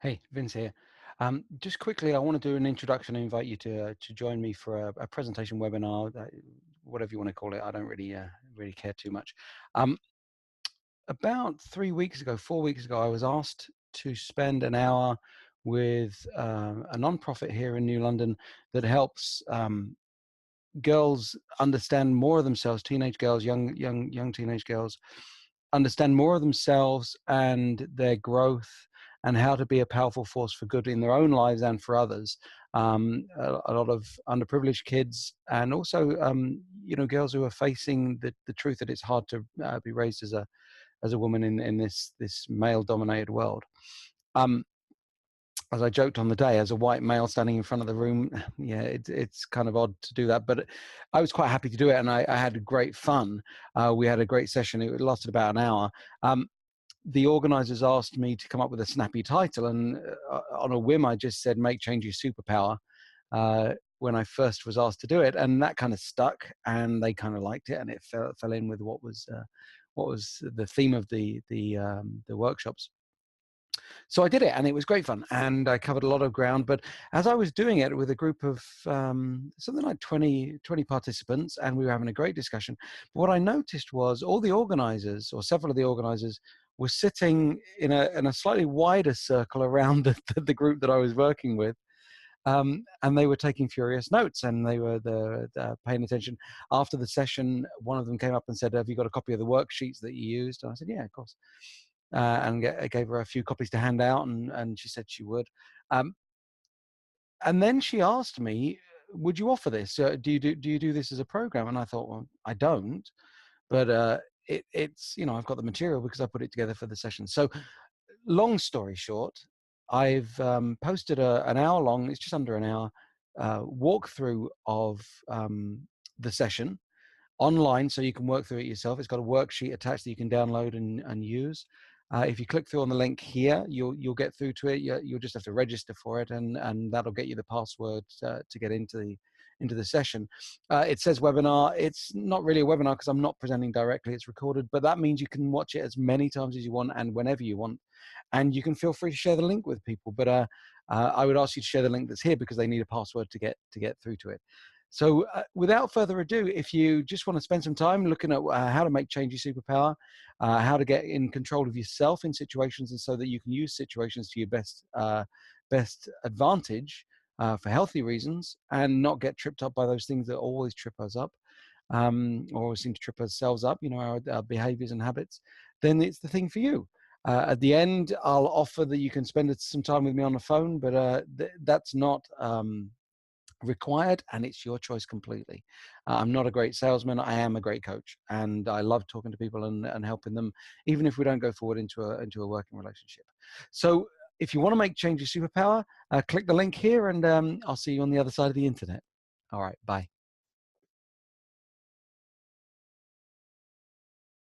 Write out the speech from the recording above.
Hey, Vince here. Just quickly, I want to do an introduction and invite you to join me for a presentation webinar, whatever you want to call it. I don't really care too much. Um, about 3 weeks ago, 4 weeks ago, I was asked to spend an hour with a nonprofit here in New London that helps girls understand more of themselves, teenage girls, young teenage girls, understand more of themselves and their growth and how to be a powerful force for good in their own lives and for others. A lot of underprivileged kids and also, girls who are facing the truth that it's hard to be raised as a woman in this male-dominated world. Um, as I joked on the day, as a white male standing in front of the room, yeah, it's kind of odd to do that, but I was quite happy to do it, and I had great fun. We had a great session. It lasted about an hour. The organizers asked me to come up with a snappy title, and on a whim, I just said, "Make change your superpower," when I first was asked to do it, and that kind of stuck, and they kind of liked it, and it fell in with what was the theme of the workshops. So I did it, and it was great fun, and I covered a lot of ground. But as I was doing it with a group of something like 20 participants, and we were having a great discussion, but what I noticed was all the organizers, or several of the organizers, were sitting in a slightly wider circle around the group that I was working with. And they were taking furious notes, and they were paying attention. After the session, one of them came up and said, "Have you got a copy of the worksheets that you used?" And I said, "Yeah, of course." And I gave her a few copies to hand out, and she said she would. Um, and then she asked me, "Would you offer this? Do you do this as a program?" And I thought, well, I don't, but it's I've got the material because I put it together for the session. So, long story short, I've posted an hour long. It's just under an hour walkthrough of the session online, so you can work through it yourself. It's got a worksheet attached that you can download and use. If you click through on the link here, you'll get through to it. You'll just have to register for it, and that'll get you the password to get into the session. It says webinar. It's not really a webinar because I'm not presenting directly. It's recorded, but that means you can watch it as many times as you want and whenever you want, and you can feel free to share the link with people. But I would ask you to share the link that's here because they need a password to get through to it. So without further ado, if you just want to spend some time looking at how to make change your superpower, how to get in control of yourself in situations, and so that you can use situations to your best advantage for healthy reasons, and not get tripped up by those things that always trip us up, or always seem to trip ourselves up, our behaviors and habits, then it's the thing for you. At the end, I'll offer that you can spend some time with me on the phone, but that's not required, and it's your choice completely. I'm not a great salesman. I am a great coach, and I love talking to people and helping them, even if we don't go forward into a working relationship. So if you want to make change your superpower, click the link here, and I'll see you on the other side of the internet. All right, bye.